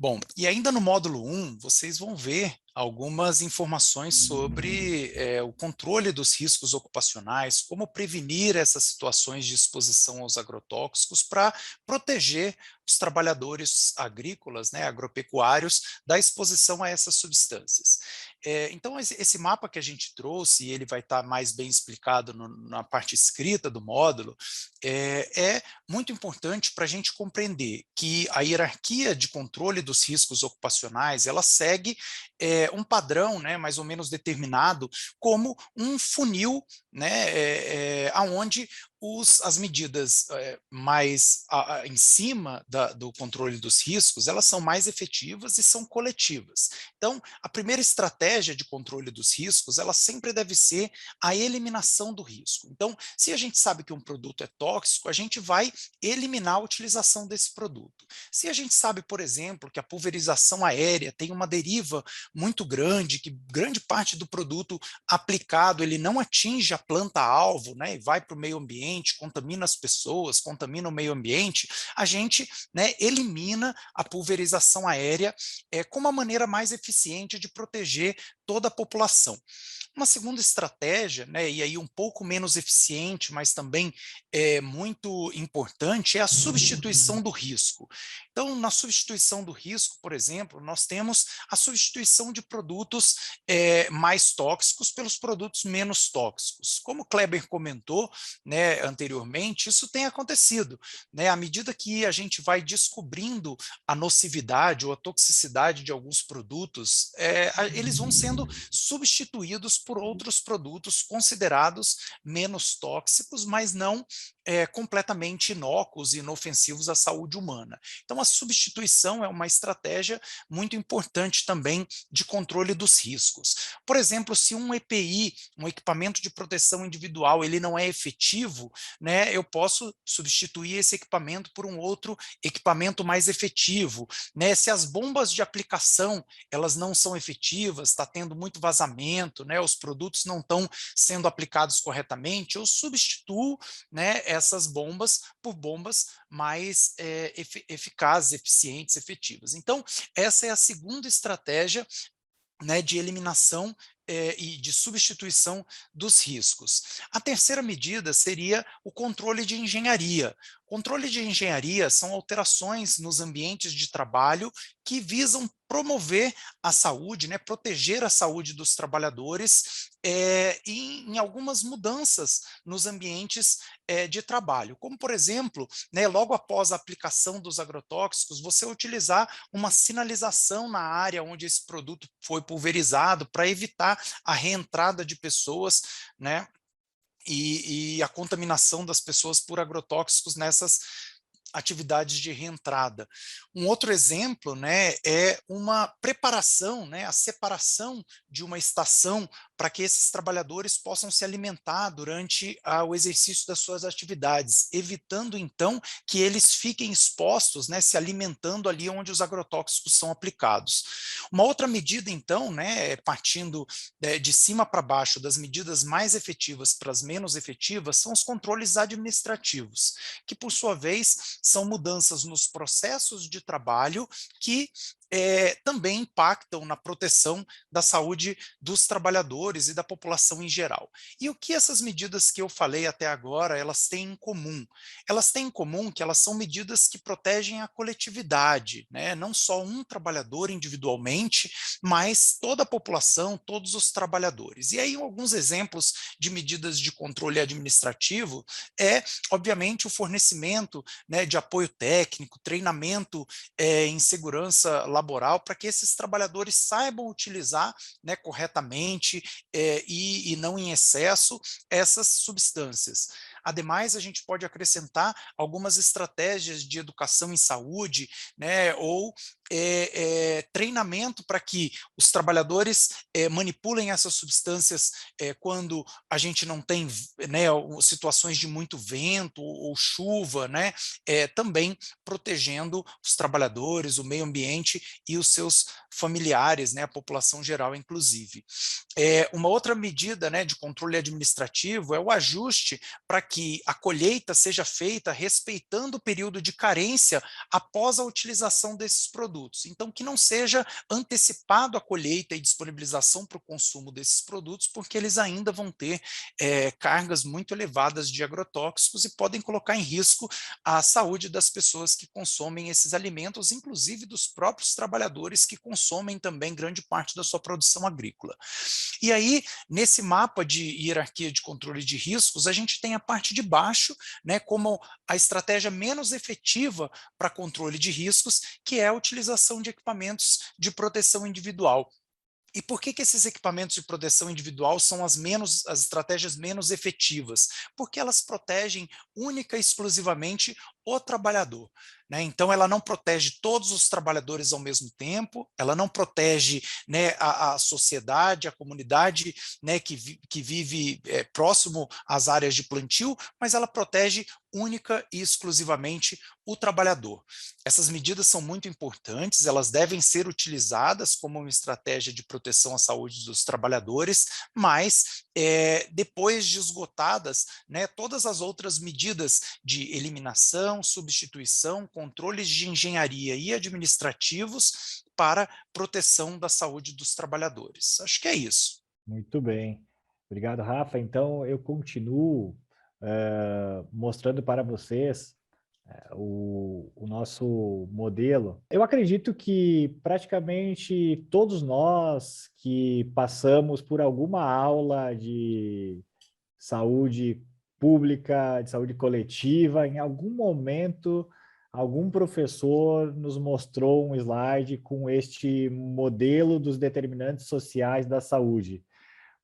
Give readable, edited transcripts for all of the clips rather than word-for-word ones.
Bom, e ainda no módulo 1, vocês vão ver algumas informações sobre o controle dos riscos ocupacionais, como prevenir essas situações de exposição aos agrotóxicos para proteger os trabalhadores agrícolas, né, agropecuários, da exposição a essas substâncias. Então, esse mapa que a gente trouxe, ele vai estar mais bem explicado na parte escrita do módulo, é muito importante para a gente compreender que a hierarquia de controle dos riscos ocupacionais, ela segue um padrão, né, mais ou menos determinado, como um funil, né, aonde as medidas mais em cima do controle dos riscos, elas são mais efetivas e são coletivas. Então, a primeira estratégia de controle dos riscos, ela sempre deve ser a eliminação do risco. Então, se a gente sabe que um produto é tóxico, a gente vai eliminar a utilização desse produto. Se a gente sabe, por exemplo, que a pulverização aérea tem uma deriva muito grande, que grande parte do produto aplicado ele não atinge a planta-alvo, né, e vai para o meio ambiente, contamina as pessoas, contamina o meio ambiente, a gente, né, elimina a pulverização aérea como a maneira mais eficiente de proteger toda a população. Uma segunda estratégia, né, e aí um pouco menos eficiente, mas também muito importante, é a substituição do risco. Então, na substituição do risco, por exemplo, nós temos a substituição de produtos mais tóxicos pelos produtos menos tóxicos. Como o Kleber comentou, né, anteriormente, isso tem acontecido, né, à medida que a gente vai descobrindo a nocividade ou a toxicidade de alguns produtos, eles vão sendo substituídos por outros produtos considerados menos tóxicos, mas não completamente inócuos e inofensivos à saúde humana. Então, a substituição é uma estratégia muito importante também de controle dos riscos. Por exemplo, se um EPI, um equipamento de proteção individual, ele não é efetivo, né, eu posso substituir esse equipamento por um outro equipamento mais efetivo, né? Se as bombas de aplicação elas não são efetivas, está tendo muito vazamento, né, os produtos não estão sendo aplicados corretamente, eu substituo, né, essas bombas por bombas mais eficazes, eficientes, efetivas. Então, essa é a segunda estratégia, né, de eliminação e de substituição dos riscos. A terceira medida seria o controle de engenharia. Controle de engenharia são alterações nos ambientes de trabalho que visam promover a saúde, né, proteger a saúde dos trabalhadores em algumas mudanças nos ambientes de trabalho, como por exemplo, né, logo após a aplicação dos agrotóxicos, você utilizar uma sinalização na área onde esse produto foi pulverizado para evitar a reentrada de pessoas, né, e a contaminação das pessoas por agrotóxicos nessas atividades de reentrada. Um outro exemplo, né, é uma preparação, né, a separação de uma estação para que esses trabalhadores possam se alimentar durante o exercício das suas atividades, evitando então que eles fiquem expostos, né, se alimentando ali onde os agrotóxicos são aplicados. Uma outra medida então, né, partindo de cima para baixo, das medidas mais efetivas para as menos efetivas, são os controles administrativos, que por sua vez são mudanças nos processos de trabalho que também impactam na proteção da saúde dos trabalhadores e da população em geral. E o que essas medidas que eu falei até agora, elas têm em comum? Elas têm em comum que elas são medidas que protegem a coletividade, né? Não só um trabalhador individualmente, mas toda a população, todos os trabalhadores. E aí alguns exemplos de medidas de controle administrativo obviamente, o fornecimento, né, de apoio técnico, treinamento em segurança laboral, para que esses trabalhadores saibam utilizar, né, corretamente e não em excesso essas substâncias. Ademais, a gente pode acrescentar algumas estratégias de educação em saúde, né, ou treinamento para que os trabalhadores manipulem essas substâncias quando a gente não tem, né, situações de muito vento ou chuva, né, também protegendo os trabalhadores, o meio ambiente e os seus familiares, né, a população geral, inclusive. Uma outra medida, né, de controle administrativo é o ajuste para que a colheita seja feita respeitando o período de carência após a utilização desses produtos. Então, que não seja antecipado a colheita e disponibilização para o consumo desses produtos, porque eles ainda vão ter cargas muito elevadas de agrotóxicos e podem colocar em risco a saúde das pessoas que consomem esses alimentos, inclusive dos próprios trabalhadores que consomem também grande parte da sua produção agrícola. E aí, nesse mapa de hierarquia de controle de riscos, a gente tem a parte de baixo, né, como a estratégia menos efetiva para controle de riscos, que é a utilização de equipamentos de proteção individual. E por que esses equipamentos de proteção individual são as estratégias menos efetivas? Porque elas protegem única e exclusivamente o trabalhador, né? Então, ela não protege todos os trabalhadores ao mesmo tempo, ela não protege, né, a sociedade, a comunidade, né, que vive próximo às áreas de plantio, mas ela protege única e exclusivamente o trabalhador. Essas medidas são muito importantes, elas devem ser utilizadas como uma estratégia de proteção à saúde dos trabalhadores, mas depois de esgotadas, né, todas as outras medidas de eliminação, substituição, controles de engenharia e administrativos para proteção da saúde dos trabalhadores. Acho que é isso. Muito bem. Obrigado, Rafa. Então, eu continuo mostrando para vocês o nosso modelo. Eu acredito que praticamente todos nós que passamos por alguma aula de saúde pública, de saúde coletiva, em algum momento, algum professor nos mostrou um slide com este modelo dos determinantes sociais da saúde.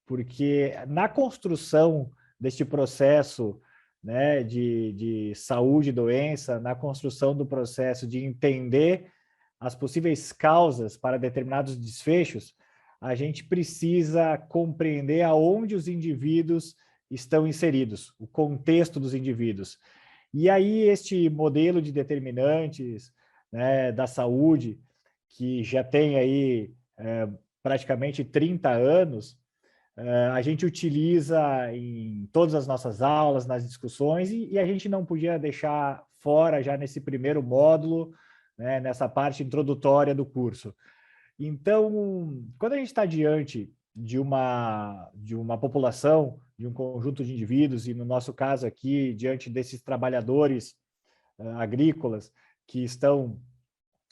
Porque na construção deste processo, né, de saúde e doença, na construção do processo de entender as possíveis causas para determinados desfechos, a gente precisa compreender aonde os indivíduos estão inseridos, o contexto dos indivíduos. E aí este modelo de determinantes, né, da saúde, que já tem aí praticamente 30 anos, a gente utiliza em todas as nossas aulas, nas discussões, e a gente não podia deixar fora já nesse primeiro módulo, né, nessa parte introdutória do curso. Então, quando a gente está diante de uma população, de um conjunto de indivíduos, e no nosso caso aqui, diante desses trabalhadores agrícolas que estão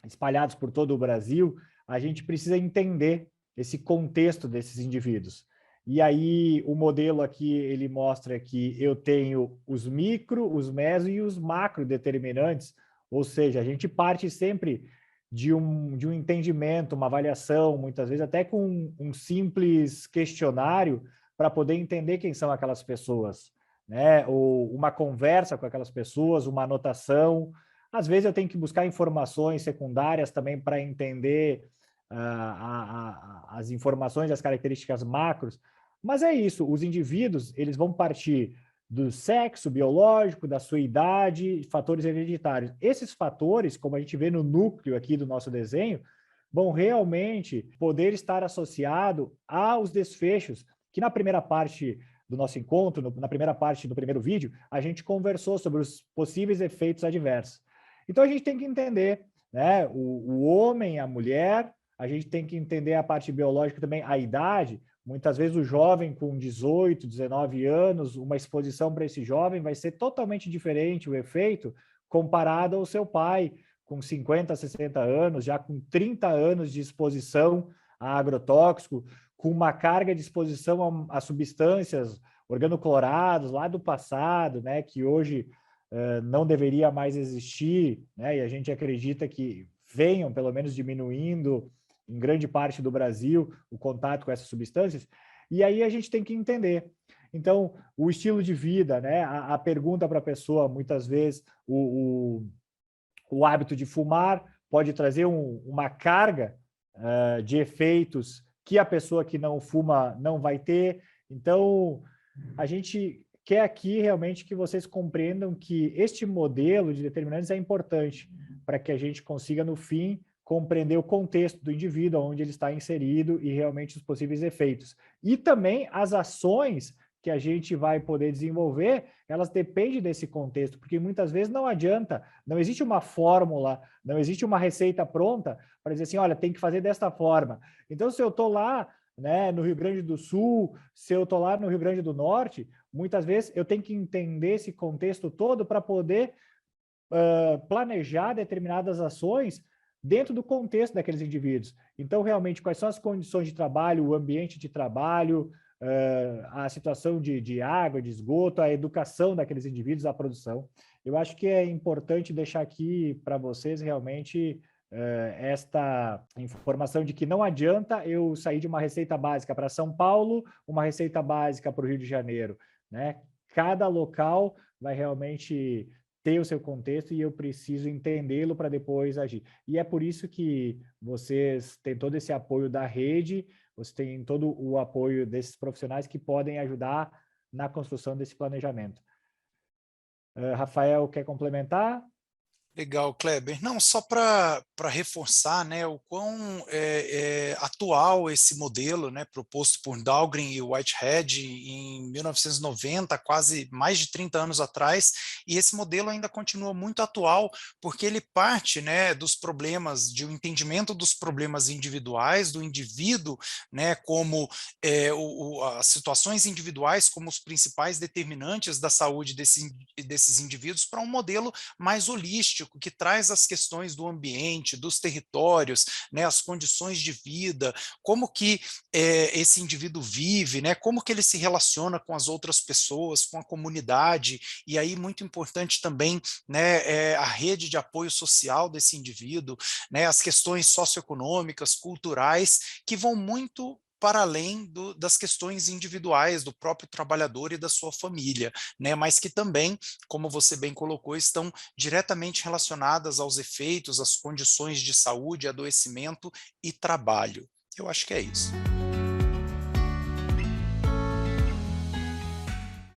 espalhados por todo o Brasil, a gente precisa entender esse contexto desses indivíduos. E aí o modelo aqui, ele mostra que eu tenho os micro, os meso e os macro determinantes, ou seja, a gente parte sempre de um entendimento, uma avaliação, muitas vezes até com um simples questionário, para poder entender quem são aquelas pessoas, né? Ou uma conversa com aquelas pessoas, uma anotação. Às vezes eu tenho que buscar informações secundárias também para entender as informações, as características macros. Mas é isso, os indivíduos, eles vão partir do sexo biológico, da sua idade, fatores hereditários. Esses fatores, como a gente vê no núcleo aqui do nosso desenho, vão realmente poder estar associado aos desfechos, que na primeira parte do nosso encontro, na primeira parte do primeiro vídeo, a gente conversou sobre os possíveis efeitos adversos. Então a gente tem que entender, né, o homem, a mulher, a gente tem que entender a parte biológica também, a idade. Muitas vezes o jovem com 18, 19 anos, uma exposição para esse jovem vai ser totalmente diferente o efeito comparado ao seu pai com 50, 60 anos, já com 30 anos de exposição a agrotóxico, com uma carga de exposição a substâncias organoclorados lá do passado, né, que hoje não deveria mais existir, né, e a gente acredita que venham pelo menos diminuindo em grande parte do Brasil, o contato com essas substâncias, e aí a gente tem que entender. Então, o estilo de vida, né? A pergunta para a pessoa, muitas vezes, o hábito de fumar pode trazer uma carga de efeitos que a pessoa que não fuma não vai ter. Então, a gente quer aqui realmente que vocês compreendam que este modelo de determinantes é importante para que a gente consiga, no fim, compreender o contexto do indivíduo, onde ele está inserido e realmente os possíveis efeitos. E também as ações que a gente vai poder desenvolver, elas dependem desse contexto, porque muitas vezes não adianta, não existe uma fórmula, não existe uma receita pronta para dizer assim, olha, tem que fazer desta forma. Então, se eu estou lá, né, no Rio Grande do Sul, se eu estou lá no Rio Grande do Norte, muitas vezes eu tenho que entender esse contexto todo para poder planejar determinadas ações dentro do contexto daqueles indivíduos. Então, realmente, quais são as condições de trabalho, o ambiente de trabalho, a situação de água, de esgoto, a educação daqueles indivíduos, a produção. Eu acho que é importante deixar aqui para vocês realmente esta informação de que não adianta eu sair de uma receita básica para São Paulo, uma receita básica para o Rio de Janeiro, né? Cada local vai realmente ter o seu contexto e eu preciso entendê-lo para depois agir. E é por isso que vocês têm todo esse apoio da rede, você tem todo o apoio desses profissionais que podem ajudar na construção desse planejamento. Rafael, quer complementar? Legal, Kleber. Não, só para reforçar, né, o quão atual esse modelo, né, proposto por Dahlgren e Whitehead em 1990, quase mais de 30 anos atrás, e esse modelo ainda continua muito atual, porque ele parte, né, dos problemas, de um entendimento dos problemas individuais, do indivíduo, né, como as situações individuais como os principais determinantes da saúde desses indivíduos, para um modelo mais holístico, que traz as questões do ambiente, dos territórios, né, as condições de vida, como que esse indivíduo vive, né, como que ele se relaciona com as outras pessoas, com a comunidade, e aí muito importante também, né, a rede de apoio social desse indivíduo, né, as questões socioeconômicas, culturais, que vão muito para além das questões individuais do próprio trabalhador e da sua família, né, mas que também, como você bem colocou, estão diretamente relacionadas aos efeitos, às condições de saúde, adoecimento e trabalho. Eu acho que é isso.